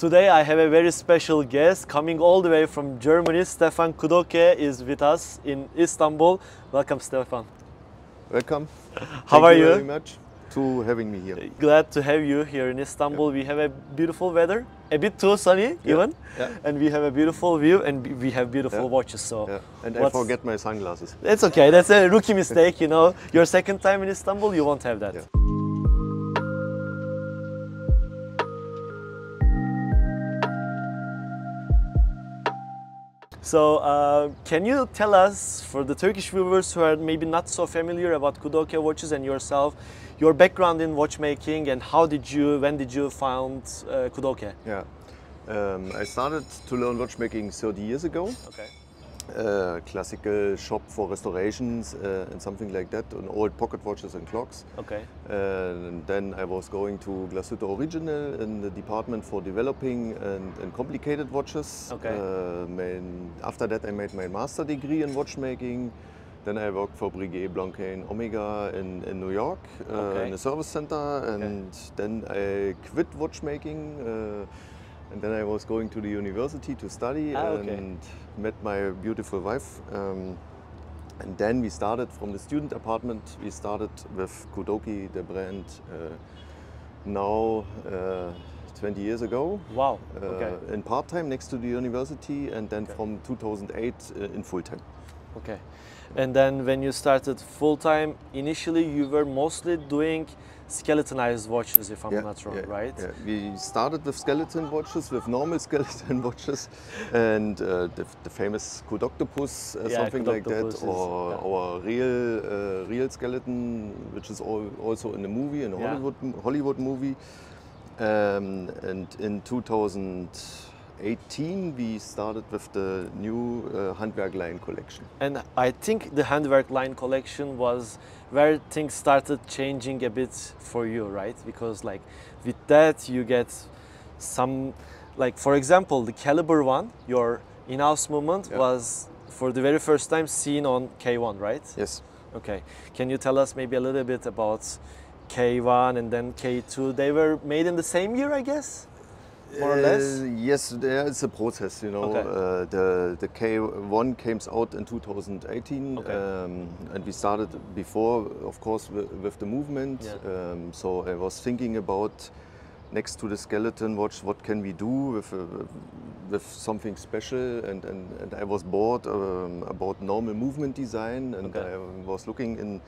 Today I have a very special guest coming all the way from Germany. Stefan Kudoke is with us in Istanbul. Welcome, Stefan. Welcome. How are you? Thank you very much to having me here. Glad to have you here in Istanbul. We have a beautiful weather, a bit too sunny even, and we have a beautiful view and we have beautiful watches. So, and I forget my sunglasses. It's okay. That's a rookie mistake, you know. Your second time in Istanbul, you won't have that. So, can you tell us, for the Turkish viewers who are maybe not so familiar about Kudoke watches and yourself, your background in watchmaking and when did you found Kudoke? Yeah, I started to learn watchmaking 30 years ago. Okay. Classical shop for restorations and something like that, on old pocket watches and clocks. Okay. And then I was going to Göksu Original in the department for developing and complicated watches. Okay. After that I made my master degree in watchmaking. Then I worked for Breguet, Blanquet, Omega in New York in a service center, and then I quit watchmaking. And then I was going to the university to study and met my beautiful wife. And then we started from the student apartment. We started with Kudoke, the brand, now 20 years ago. Wow. In part-time next to the university, and then from 2008 in full-time. Okay. And then when you started full-time, initially you were mostly doing skeletonized watches, if I'm not wrong, right? Yeah. We started with skeleton watches, with normal skeleton watches, and the famous Kudoctopus, something like that, or real skeleton, which is also in a movie, in a Hollywood movie. And in 2018 we started with the new Handwerk line collection. And I think the Handwerk line collection was where things started changing a bit for you, right? Because like with that you get some, like for example the caliber one, your in-house movement was for the very first time seen on K1, right? Yes. Okay. Can you tell us maybe a little bit about K1 and then K2? They were made in the same year, I guess? More or less? Yes, it's a process, you know. The K1 came out in 2018, and we started before, of course, with the movement. So I was thinking about, next to the skeleton watch, what can we do with something special, and I was bored about normal movement design, and I was looking in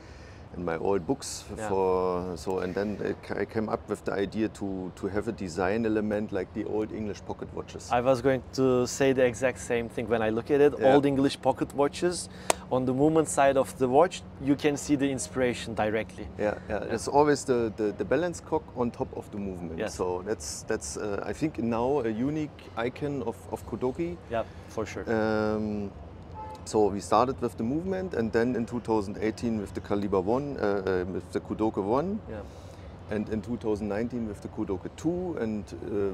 my old books and then I came up with the idea to have a design element like the old English pocket watches. I was going to say the exact same thing. When I look at it, old English pocket watches, on the movement side of the watch, you can see the inspiration directly. It's always the balance cock on top of the movement. So that's I think now a unique icon of Kudoke. Yeah, for sure. So we started with the movement, and then in 2018 with the Caliber 1, with the Kudoke 1, and in 2019 with the Kudoke 2, and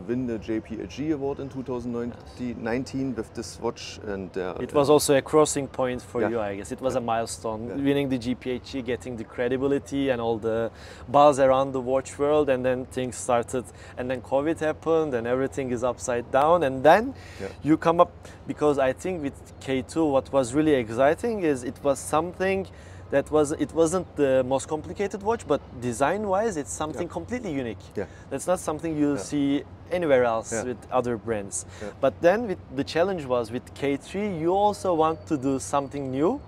win the JPHG award in 2019 with this watch. And it was also a crossing point for you, I guess. It was a milestone, winning the GPHG, getting the credibility and all the buzz around the watch world, and then things started, and then COVID happened, and everything is upside down, and then you come up, because I think with K2 what was really exciting is it was something that it wasn't the most complicated watch, but design-wise, it's something completely unique. That's not something you see anywhere else with other brands. But then the challenge was with K3, you also want to do something new.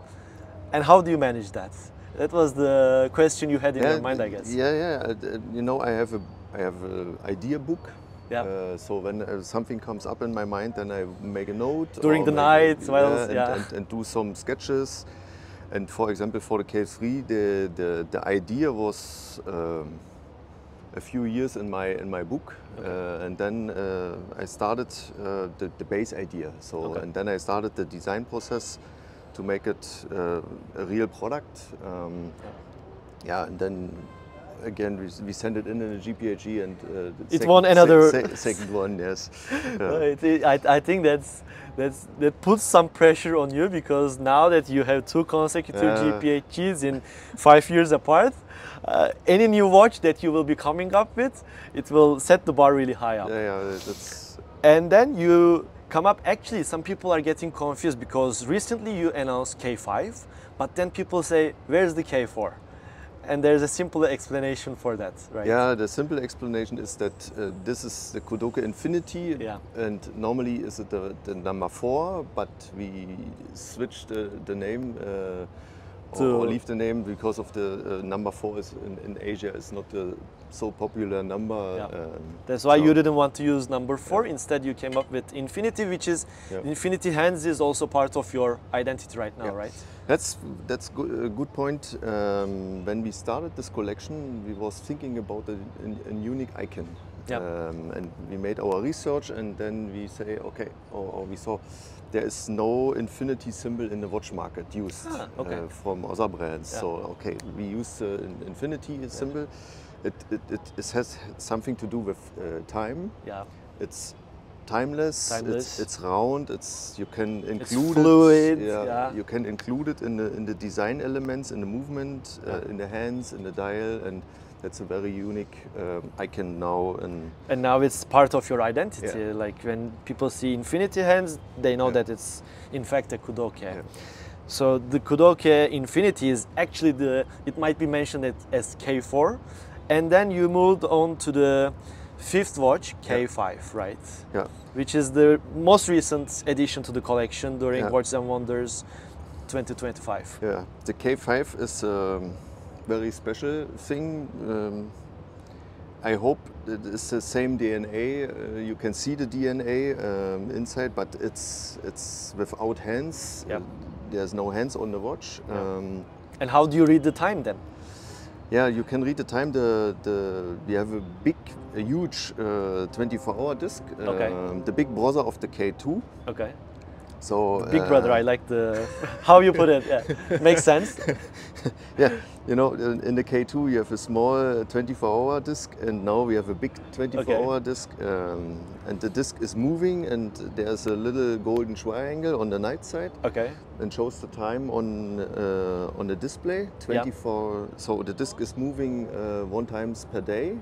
And how do you manage that? That was the question you had in your mind, I guess. You know, I have an idea book. So when something comes up in my mind, then I make a note. During the night, and do some sketches. And for example, for the K3, the idea was a few years in my book, and then I started the base idea. So and then I started the design process to make it a real product. And then again, we sent it in a GPHE, and it won another second one. Yes. I think that puts some pressure on you, because now that you have 2 consecutive GPHEs in 5 years apart, any new watch that you will be coming up with, it will set the bar really high up. That's. And then you come up. Actually, some people are getting confused, because recently you announced K5, but then people say, where's the K4? And there's a simple explanation for that, right? Yeah, the simple explanation is that this is the Kudoke Infinity, and normally is it the number 4, but we switched the name or leave the name, because of the number 4 is in Asia is not a so popular number. That's why you didn't want to use number 4. Instead, you came up with Infinity, which is Infinity hands is also part of your identity right now, right? That's a good point. When we started this collection, we was thinking about a unique icon. And we made our research, and then we say, okay, or we saw there is no infinity symbol in the watch market used from other brands. So okay, we use an infinity symbol. It has something to do with time. It's timeless. It's round. You can include fluid. You can include it in the design elements, in the movement, in the hands, in the dial, and that's a very unique icon now. And now it's part of your identity. Like when people see Infinity hands, they know that it's in fact a Kudoke. So the Kudoke Infinity is actually it might be mentioned as K4, and then you moved on to the 5th watch, K5, right? Yeah. Which is the most recent addition to the collection during Watches and Wonders 2025. Yeah, the K5 is very special thing. I hope it's the same DNA. You can see the DNA inside, but it's without hands. There's no hands on the watch. And how do you read the time then? Yeah, you can read the time. We have a huge 24-hour disc. The big brother of the K2. Okay. So Big brother, I like the how you put it. Makes sense. You know, in the K2 you have a small 24-hour disc, and now we have a big 24-hour disc, and the disc is moving, and there's a little golden triangle on the night side, and shows the time on the display 24. So the disc is moving 1 time per day.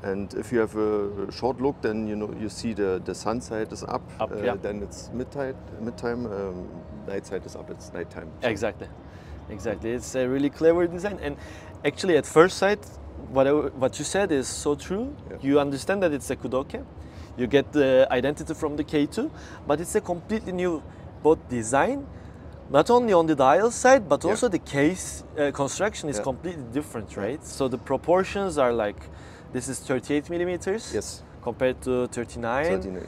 And if you have a short look, then you see the sun side is up, then it's midtime, night side is up, it's nighttime. So. Exactly, it's a really clever design, and actually at first sight, what you said is so true. You understand that it's a Kudoke, you get the identity from the K2, but it's a completely new both design, not only on the dial side, but also the case construction is completely different, right? So the proportions are like, this is 38 millimeters compared to 39.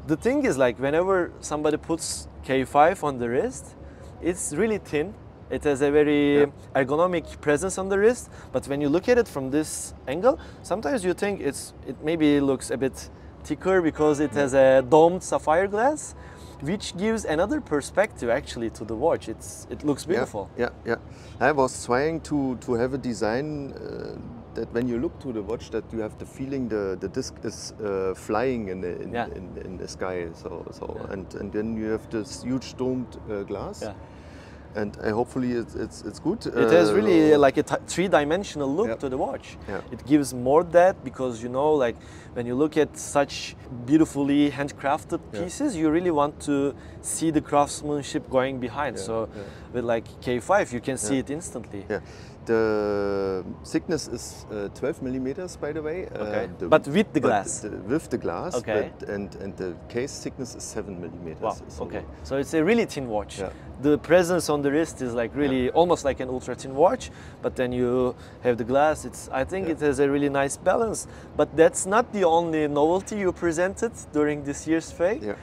The thing is, like, whenever somebody puts K5 on the wrist, it's really thin. It has a very ergonomic presence on the wrist, but when you look at it from this angle, sometimes you think it maybe looks a bit thicker because it has a domed sapphire glass, which gives another perspective actually to the watch. It looks beautiful. I was trying to have a design that when you look to the watch, that you have the feeling the disc is flying in the sky. And then you have this huge domed glass. And hopefully it's good. It has really like a 3-dimensional look to the watch. It gives more that, because like when you look at such beautifully handcrafted pieces, you really want to see the craftsmanship going behind. So with like K5, you can see it instantly. The thickness is 12 millimeters, by the way. But with the glass? With the glass, and the case thickness is 7 millimeters. Wow. So it's a really thin watch. The presence on the wrist is like really almost like an ultra thin watch, but then you have the glass. I think it has a really nice balance. But that's not the only novelty you presented during this year's fair.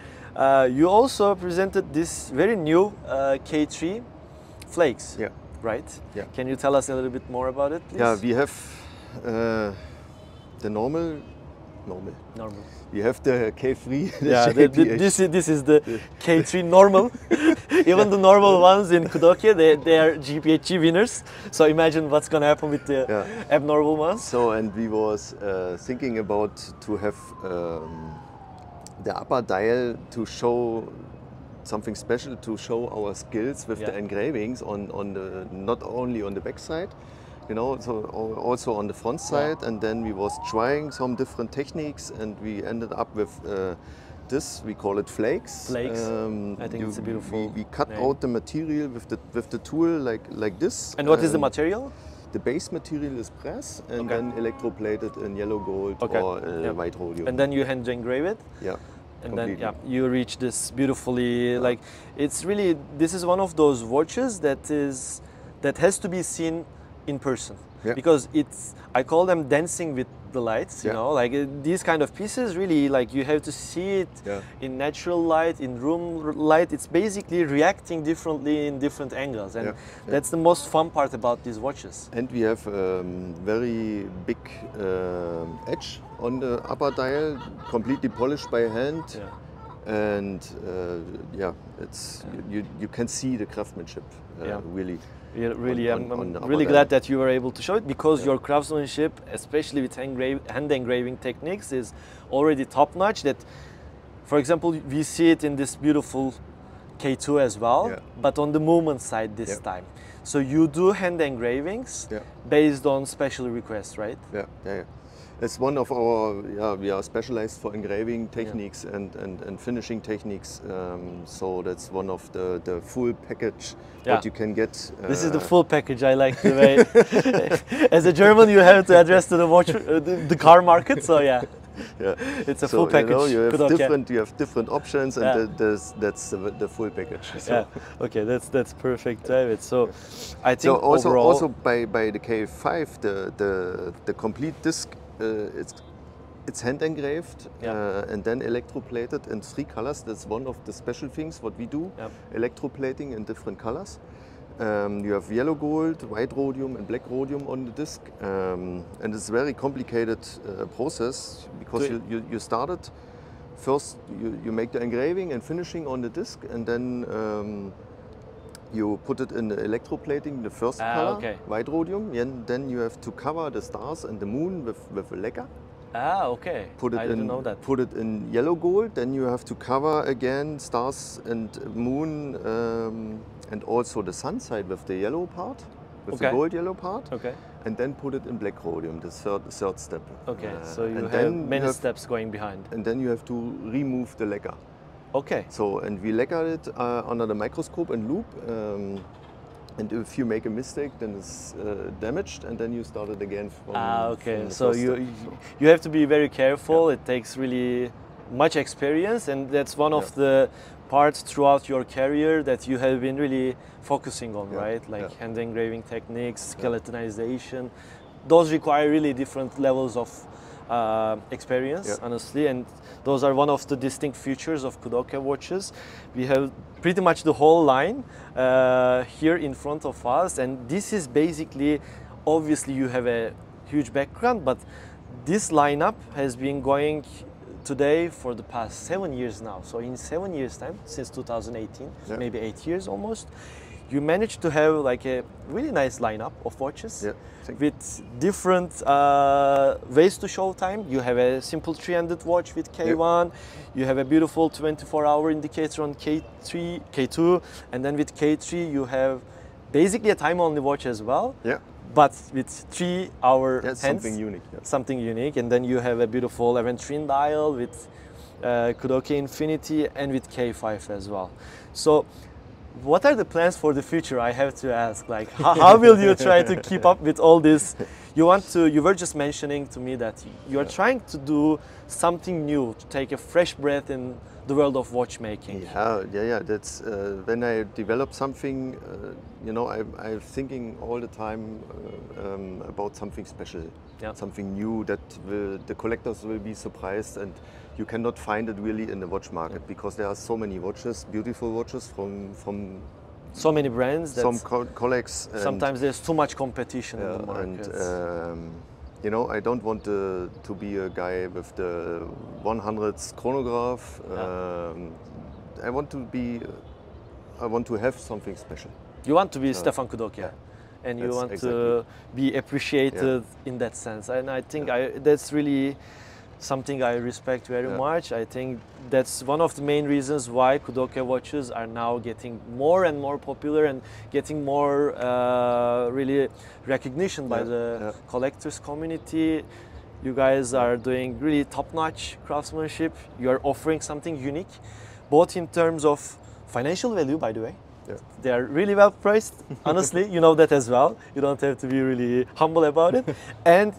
You also presented this very new K3 flakes. Right? Can you tell us a little bit more about it, please? Yeah, we have the normal Normal. Normal. We have the K3. Yeah, this is the K3 normal. Even the normal ones in Kudoke, they are GPHG winners. So imagine what's gonna happen with the abnormal ones. So, and we was thinking about to have the upper dial to show something special, to show our skills with the engravings on the, not only on the back side, you know, so also on the front side. And then we was trying some different techniques, and we ended up with this. We call it flakes. Flakes. I think it's a beautiful. We cut out the material with the tool like this. And what is the material? The base material is brass, and then electroplated in yellow gold or white rhodium. And then you hand engrave it. Yeah. And completely. then you reach this beautifully, like it's really, this is one of those watches that has to be seen in person, because it's, I call them dancing with the lights, you know, like these kind of pieces really, like you have to see it in natural light, in room light. It's basically reacting differently in different angles, and that's the most fun part about these watches. And we have very big edge on the upper dial, completely polished by hand. And it's you can see the craftsmanship really. Really, I'm really glad that you were able to show it, because your craftsmanship, especially with hand engraving techniques, is already top notch. That, for example, we see it in this beautiful K2 as well, but on the movement side this time. So you do hand engravings based on special requests, right? Yeah. It's one of our, we are specialized for engraving techniques and finishing techniques. So that's one of the full package what you can get. This is the full package. I like the way, as a German, you have to address to the watch, the car market. So it's a full package. You have different options, and that's the full package. So. Okay, that's perfect, David. So I think also by the K5, the complete disc. It's hand engraved and then electroplated in 3 colors. That's one of the special things what we do, electroplating in different colors. You have yellow gold, white rhodium and black rhodium on the disc, and it's a very complicated process, because you started first, you make the engraving and finishing on the disc, and then you put it in the electroplating, the first color, white rhodium, and then you have to cover the stars and the moon with a lacquer. Put it I didn't know that. Put it in yellow gold, then you have to cover again stars and moon, and also the sun side with the yellow part, with the gold yellow part. And then put it in black rhodium, the third step. So you have many steps going behind. And then you have to remove the lacquer. So, and we lacquer it under the microscope and loop, and if you make a mistake, then it's damaged, and then you start it again from from so you have to be very careful. It takes really much experience, and that's one of the parts throughout your career that you have been really focusing on, right? Like hand engraving techniques, skeletonization. Those require really different levels of experience, honestly, and those are one of the distinct features of Kudoke watches. We have pretty much the whole line here in front of us, and this is basically, obviously you have a huge background, but this lineup has been going today for the past 7 years now. So in 7 years time, since 2018, maybe 8 years almost, you managed to have like a really nice lineup of watches with different ways to show time. You have a simple 3-handed watch with K1, you have a beautiful 24-hour indicator on K3, K2, and then with K3 you have basically a time-only watch as well, but with 3-hour hands. Something unique. Something unique, and then you have a beautiful Aventurine dial with Kudoke Infinity and with K5 as well. So what are the plans for the future? I have to ask, like, how will you try to keep up with all this? You were just mentioning to me that you are trying to do something new, to take a fresh breath in the world of watchmaking. Yeah. That's when I develop something, you know, I'm thinking all the time about something special, something new that the collectors will be surprised, and you cannot find it really in the watch market, because there are so many watches, beautiful watches from so many brands. Some colleagues. Sometimes there's too much competition in the market. you know, I don't want to be a guy with the 100th chronograph. I want to have something special. You want to be Stefan Kudoke, yeah. And you want to be appreciated in that sense. And I think that's really something I respect very much. I think that's one of the main reasons why Kudoke watches are now getting more and more popular and getting more really recognition by the collectors community. You guys are doing really top-notch craftsmanship. You are offering something unique, both in terms of financial value, by the way. They are really well priced, honestly, you know that as well. You don't have to be really humble about it. And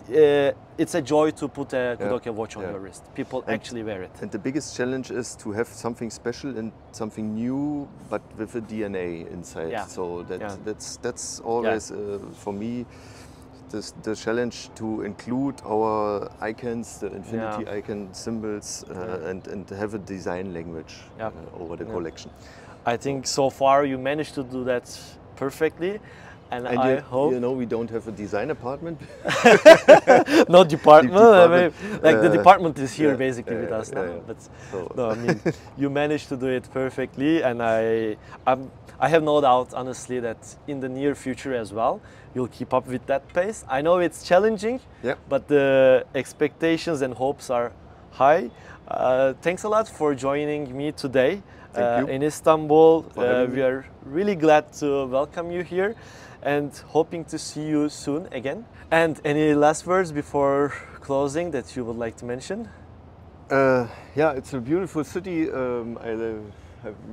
it's a joy to put a Kudoke watch on your wrist. People actually wear it. And the biggest challenge is to have something special and something new, but with a DNA inside. So that's always, for me, the challenge to include our icons, the infinity icon symbols, and have a design language over the collection. I think so far you managed to do that perfectly, and I hope. You know, we don't have a design department. No department. I mean, like the department is here basically with us now. But no, I mean, you managed to do it perfectly, and I have no doubt, honestly, that in the near future as well, you'll keep up with that pace. I know it's challenging, but the expectations and hopes are high. Thanks a lot for joining me today. In Istanbul. We are really glad to welcome you here and hoping to see you soon again. And any last words before closing that you would like to mention? Yeah, it's a beautiful city.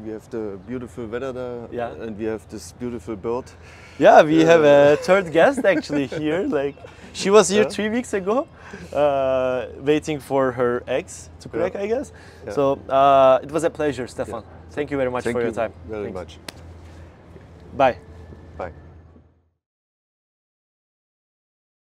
We have the beautiful weather there, and we have this beautiful bird. Yeah, we have a third guest actually here. Like, she was here 3 weeks ago, waiting for her eggs to crack, I guess. So it was a pleasure, Stefan. Thank you very much for your time. Very much. Bye.